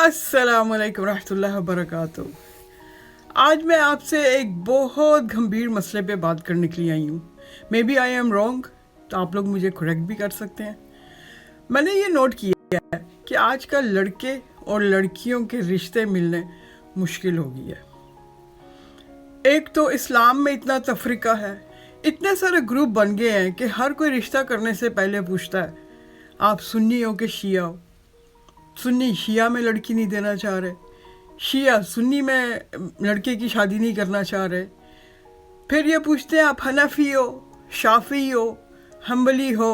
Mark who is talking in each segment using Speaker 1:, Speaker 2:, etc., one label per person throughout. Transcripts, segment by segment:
Speaker 1: अस्सलाम वालेकुम रहमतुल्लाहि व बरकातुहू। आज मैं आपसे एक बहुत गंभीर मसले पे बात करने के लिए आई हूँ। Maybe I am wrong, तो आप लोग मुझे करेक्ट भी कर सकते हैं। मैंने ये नोट किया है कि आजकल लड़के और लड़कियों के रिश्ते मिलने मुश्किल हो गई है। एक तो इस्लाम में इतना तफरीका है, इतने सारे ग्रुप बन गए हैं कि हर कोई रिश्ता करने से पहले पूछता है आप सुन्नी हो कि शिया हो। सुन्नी शिया में लड़की नहीं देना चाह रहे, शिया सुन्नी में लड़के की शादी नहीं करना चाह रहे। फिर ये पूछते हैं आप हनफी हो, शाफी हो, हम्बली हो।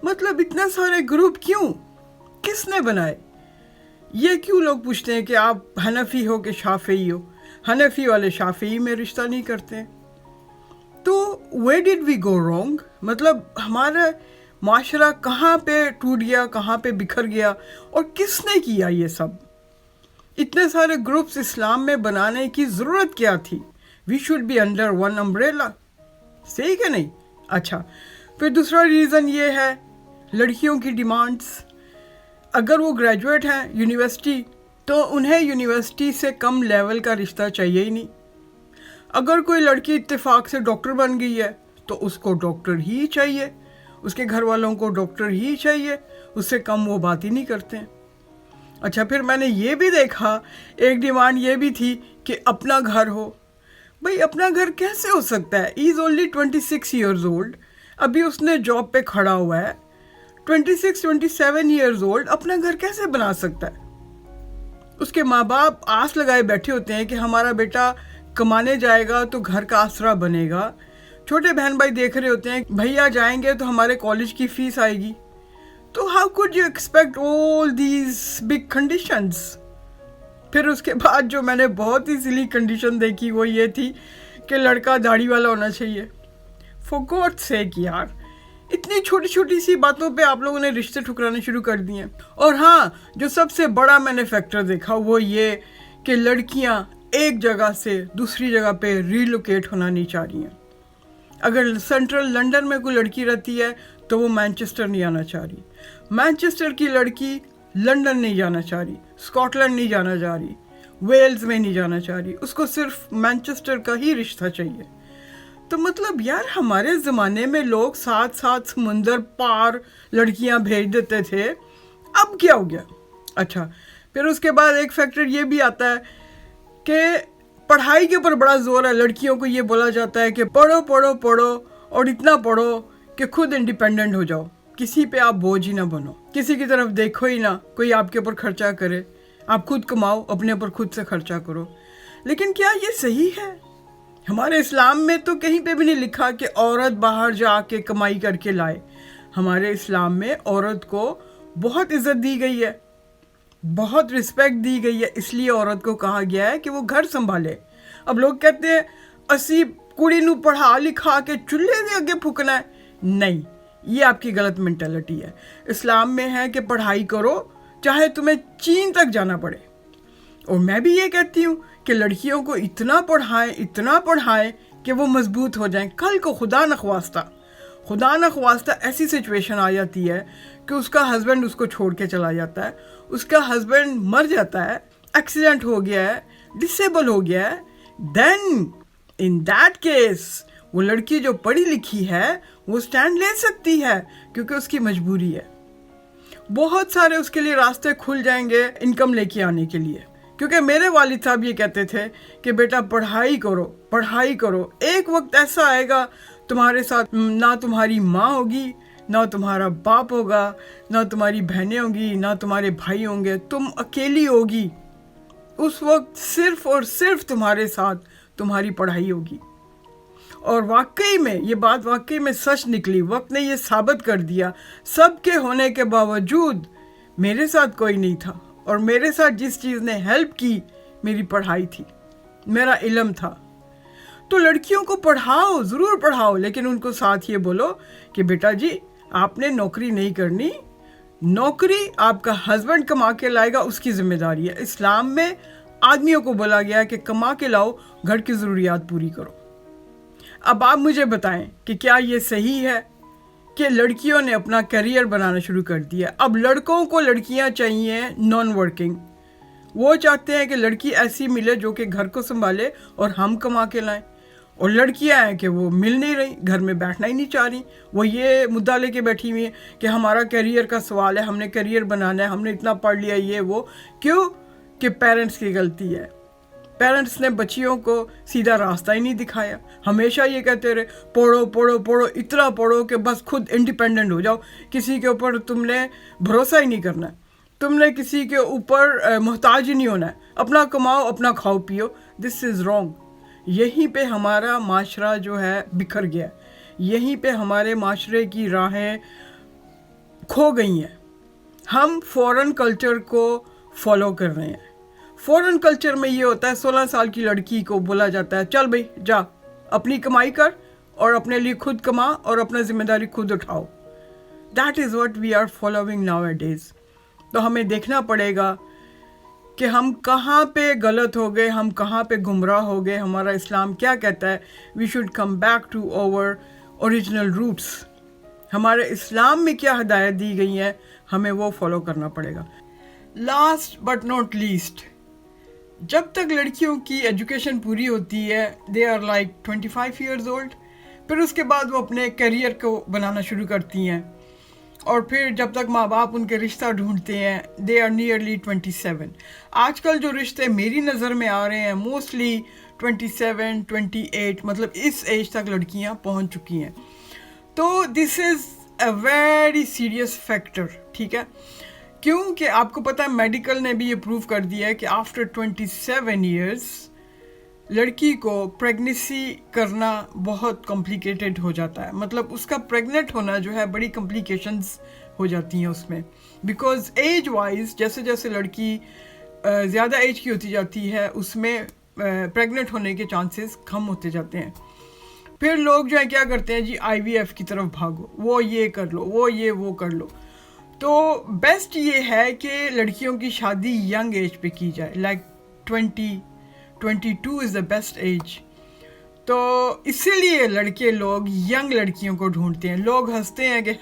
Speaker 1: मतलब इतने सारे ग्रुप क्यों, किसने बनाए? ये क्यों लोग पूछते हैं कि आप हनफी हो कि शाफी हो? हनफी वाले शाफी में रिश्ता नहीं करते। तो where did we go wrong? मतलब हमारा माशरा कहाँ पे टूट गया, कहाँ पे बिखर गया, और किसने किया ये सब? इतने सारे ग्रुप्स इस्लाम में बनाने की ज़रूरत क्या थी? We should be under one umbrella, सही कि नहीं? अच्छा, फिर दूसरा रीज़न ये है लड़कियों की डिमांड्स। अगर वो ग्रेजुएट हैं यूनिवर्सिटी, तो उन्हें यूनिवर्सिटी से कम लेवल का रिश्ता चाहिए ही नहीं। अगर कोई लड़की इत्तेफाक से डॉक्टर बन गई है तो उसको डॉक्टर ही चाहिए, उसके घर वालों को डॉक्टर ही चाहिए, उससे कम वो बात ही नहीं करते। अच्छा, फिर मैंने ये भी देखा, एक डिमांड ये भी थी कि अपना घर हो। भाई अपना घर कैसे हो सकता है? He is only 26 years old, अभी उसने जॉब पे खड़ा हुआ है। 26-27 ईयर्स ओल्ड अपना घर कैसे बना सकता है? उसके माँ बाप आस लगाए बैठे होते हैं कि हमारा बेटा कमाने जाएगा तो घर का आसरा बनेगा। छोटे बहन भाई देख रहे होते हैं भैया जाएंगे तो हमारे कॉलेज की फीस आएगी। तो how could you expect all these big conditions? फिर उसके बाद जो मैंने बहुत ही सिली कंडीशन देखी वो ये थी कि लड़का दाढ़ी वाला होना चाहिए। फॉर गॉड सेक यार, इतनी छोटी छोटी सी बातों पे आप लोगों ने रिश्ते ठुकराने शुरू कर दिए। और हाँ, जो सबसे बड़ा मैंने फैक्टर देखा वो ये कि लड़कियां एक जगह से दूसरी जगह पे रिलोकेट होना नहीं चाह रही हैं। अगर सेंट्रल लंदन में कोई लड़की रहती है तो वो मैनचेस्टर नहीं आना चाह रही, मैनचेस्टर की लड़की लंदन नहीं जाना चाह रही, स्कॉटलैंड नहीं जाना चाह रही, वेल्स में नहीं जाना चाह रही, उसको सिर्फ मैनचेस्टर का ही रिश्ता चाहिए। तो मतलब यार, हमारे ज़माने में लोग साथ साथ समुंदर पार लड़कियां भेज देते थे, अब क्या हो गया? अच्छा, फिर उसके बाद एक फैक्टर ये भी आता है कि पढ़ाई के ऊपर बड़ा जोर है। लड़कियों को ये बोला जाता है कि पढ़ो पढ़ो पढ़ो, और इतना पढ़ो कि खुद इंडिपेंडेंट हो जाओ, किसी पे आप बोझ ही ना बनो, किसी की तरफ देखो ही ना, कोई आपके ऊपर खर्चा करे, आप खुद कमाओ, अपने ऊपर खुद से खर्चा करो। लेकिन क्या ये सही है? हमारे इस्लाम में तो कहीं पे भी नहीं लिखा कि औरत बाहर जाके कमाई करके लाए। हमारे इस्लाम में औरत को बहुत इज्जत दी गई है, बहुत रिस्पेक्ट दी गई है, इसलिए औरत को कहा गया है कि वो घर संभाले। अब लोग कहते हैं असी कुड़ी नू पढ़ा लिखा के चूल्हे दे आगे फूकना है। नहीं, ये आपकी गलत मेंटालिटी है। इस्लाम में है कि पढ़ाई करो, चाहे तुम्हें चीन तक जाना पड़े। और मैं भी ये कहती हूँ कि लड़कियों को इतना पढ़ाएं कि वो मजबूत हो जाएं। कल को खुदा न ख्वास्ता ऐसी सिचुएशन आ जाती है कि उसका हस्बैंड उसको छोड़ के चला जाता है, उसका हस्बैंड मर जाता है, एक्सीडेंट हो गया है, डिसेबल हो गया है, देन इन दैट केस वो लड़की जो पढ़ी लिखी है वो स्टैंड ले सकती है, क्योंकि उसकी मजबूरी है। बहुत सारे उसके लिए रास्ते खुल जाएंगे इनकम लेके आने के लिए। क्योंकि मेरे वालिद साहब ये कहते थे कि बेटा पढ़ाई करो, एक वक्त ऐसा आएगा तुम्हारे साथ ना तुम्हारी माँ होगी, ना तुम्हारा बाप होगा, ना तुम्हारी बहनें होंगी, ना तुम्हारे भाई होंगे, तुम अकेली होगी। उस वक्त सिर्फ और सिर्फ तुम्हारे साथ तुम्हारी पढ़ाई होगी। और वाकई में ये बात वाकई में सच निकली। वक्त ने ये साबित कर दिया, सबके होने के बावजूद मेरे साथ कोई नहीं था, और मेरे साथ जिस चीज़ ने हेल्प की मेरी पढ़ाई थी, मेरा इल्म था। तो लड़कियों को पढ़ाओ, ज़रूर पढ़ाओ, लेकिन उनको साथ ये बोलो कि बेटा जी आपने नौकरी नहीं करनी, नौकरी आपका हस्बैंड कमा के लाएगा, उसकी जिम्मेदारी है। इस्लाम में आदमियों को बोला गया है कि कमा के लाओ, घर की ज़रूरियात पूरी करो। अब आप मुझे बताएं कि क्या ये सही है कि लड़कियों ने अपना करियर बनाना शुरू कर दिया? अब लड़कों को लड़कियां चाहिए नॉन वर्किंग, وہ چاہتے ہیں کہ لڑکی ایسی ملے جو کہ گھر کو سنبھالے اور ہم کما کے لائیں، اور لڑکیاں ہیں کہ وہ مل نہیں رہی، گھر میں بیٹھنا ہی نہیں چاہ رہی، وہ یہ مدعا لے کے بیٹھی ہوئی ہیں کہ ہمارا کیریئر کا سوال ہے، ہم نے کیریئر بنانا ہے، ہم نے اتنا پڑھ لیا یہ وہ۔ کیوں؟ کہ پیرنٹس کی غلطی ہے، پیرنٹس نے بچیوں کو سیدھا راستہ ہی نہیں دکھایا، ہمیشہ یہ کہتے رہے پڑھو پڑھو پڑھو، اتنا پڑھو کہ بس خود انڈیپینڈنٹ ہو جاؤ، کسی کے اوپر تم نے بھروسہ ہی نہیں کرنا ہے، تم نے کسی کے اوپر محتاج ہی نہیں ہونا ہے، اپنا کماؤ اپنا کھاؤ پیو۔ دس از رانگ۔ یہیں پہ ہمارا معاشرہ جو ہے بکھر گیا، یہیں پہ ہمارے معاشرے کی راہیں کھو گئی ہیں۔ ہم فورن کلچر کو فالو کر رہے ہیں۔ فورن کلچر میں یہ ہوتا ہے 16 سال کی لڑکی کو بولا جاتا ہے چل بھائی جا اپنی کمائی کر اور اپنے لیے خود کما اور اپنا ذمہ داری خود اٹھاؤ۔ That is what we are following nowadays. تو ہمیں دیکھنا پڑے گا کہ ہم کہاں پہ غلط ہو گئے، ہم کہاں پہ گمراہ ہو گئے، ہمارا اسلام کیا کہتا ہے۔ We should come back to our original roots. ہمارے اسلام میں کیا ہدایت دی گئی ہیں، ہمیں وہ فالو کرنا پڑے گا۔ لاسٹ بٹ ناٹ لیسٹ، جب تک لڑکیوں کی ایجوکیشن پوری ہوتی ہے they are like 25 years old, پھر اس کے بعد وہ اپنے کیریئر کو بنانا شروع کرتی ہیں، اور پھر جب تک ماں باپ ان کے رشتہ ڈھونڈتے ہیں دے آر نیئرلی 27۔ آج کل جو رشتے میری نظر میں آ رہے ہیں موسٹلی 27 28، مطلب اس ایج تک لڑکیاں پہنچ چکی ہیں۔ تو دس از اے ویری سیریس فیکٹر، ٹھیک ہے؟ کیونکہ آپ کو پتہ ہے میڈیکل نے بھی یہ پروو کر دیا ہے کہ آفٹر 27 ایئرس لڑکی کو پریگنیسی کرنا بہت کمپلیکیٹڈ ہو جاتا ہے، مطلب اس کا پریگننٹ ہونا جو ہے بڑی کمپلیکیشنز ہو جاتی ہیں اس میں، بیکاز ایج وائز جیسے جیسے لڑکی زیادہ ایج کی ہوتی جاتی ہے اس میں پریگننٹ ہونے کے چانسز کم ہوتے جاتے ہیں۔ پھر لوگ جو ہے کیا کرتے ہیں جی IVF کی طرف بھاگو، وہ یہ کر لو، وہ یہ وہ کر لو۔ تو بیسٹ یہ ہے کہ لڑکیوں کی شادی ینگ ایج پہ کی جائے، like 22 is the best age. تو اسی لیے لڑکے لوگ ینگ لڑکیوں کو ڈھونڈتے ہیں۔ لوگ ہنستے ہیں کہ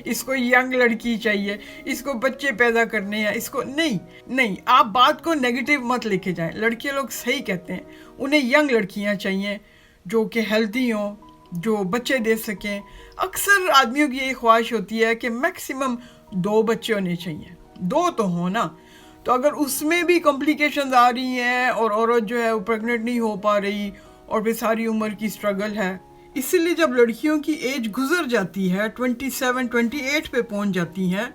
Speaker 1: اس کو ینگ لڑکی چاہیے، اس کو بچے پیدا کرنے ہیں، اس کو نہیں، آپ بات کو نیگیٹو مت لے کے جائیں۔ لڑکے لوگ صحیح کہتے ہیں، انہیں ینگ لڑکیاں چاہیے جو کہ ہیلتھی ہوں، جو بچے دے سکیں۔ اکثر آدمیوں کی یہ خواہش ہوتی ہے کہ میکسیمم 2 بچے ہونے چاہیے، 2 تو ہوں نا۔ تو اگر اس میں بھی کمپلیکیشنز آ رہی ہیں اور عورت جو ہے وہ پریگننٹ نہیں ہو پا رہی اور پھر ساری عمر کی سٹرگل ہے، اسی لیے جب لڑکیوں کی ایج گزر جاتی ہے 27 28 پہ پہنچ جاتی ہیں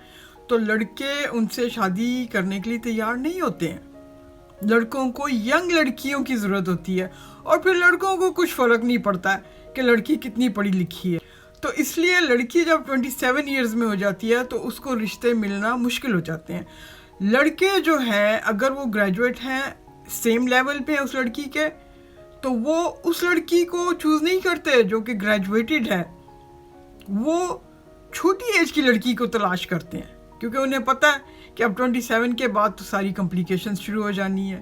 Speaker 1: تو لڑکے ان سے شادی کرنے کے لیے تیار نہیں ہوتے ہیں۔ لڑکوں کو ینگ لڑکیوں کی ضرورت ہوتی ہے، اور پھر لڑکوں کو کچھ فرق نہیں پڑتا ہے کہ لڑکی کتنی پڑھی لکھی ہے۔ تو اس لیے لڑکی جب 27 ایئرز میں ہو جاتی ہے تو اس کو رشتے ملنا مشکل ہو جاتے ہیں۔ لڑکے جو ہیں اگر وہ گریجویٹ ہیں، سیم لیول پہ ہیں اس لڑکی کے، تو وہ اس لڑکی کو چوز نہیں کرتے جو کہ گریجویٹڈ ہے، وہ چھوٹی ایج کی لڑکی کو تلاش کرتے ہیں، کیونکہ انہیں پتہ ہے کہ اب 27 کے بعد تو ساری کمپلیکیشنز شروع ہو جانی ہے۔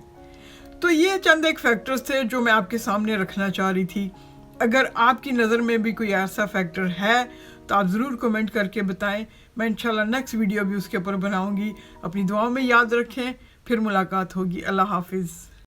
Speaker 1: تو یہ چند ایک فیکٹرز تھے جو میں آپ کے سامنے رکھنا چاہ رہی تھی۔ اگر آپ کی نظر میں بھی کوئی ایسا فیکٹر ہے تو آپ ضرور کمنٹ کر کے بتائیں، میں انشاءاللہ نیکسٹ ویڈیو بھی اس کے اوپر بناؤں گی۔ اپنی دعاؤں میں یاد رکھیں، پھر ملاقات ہوگی۔ اللہ حافظ۔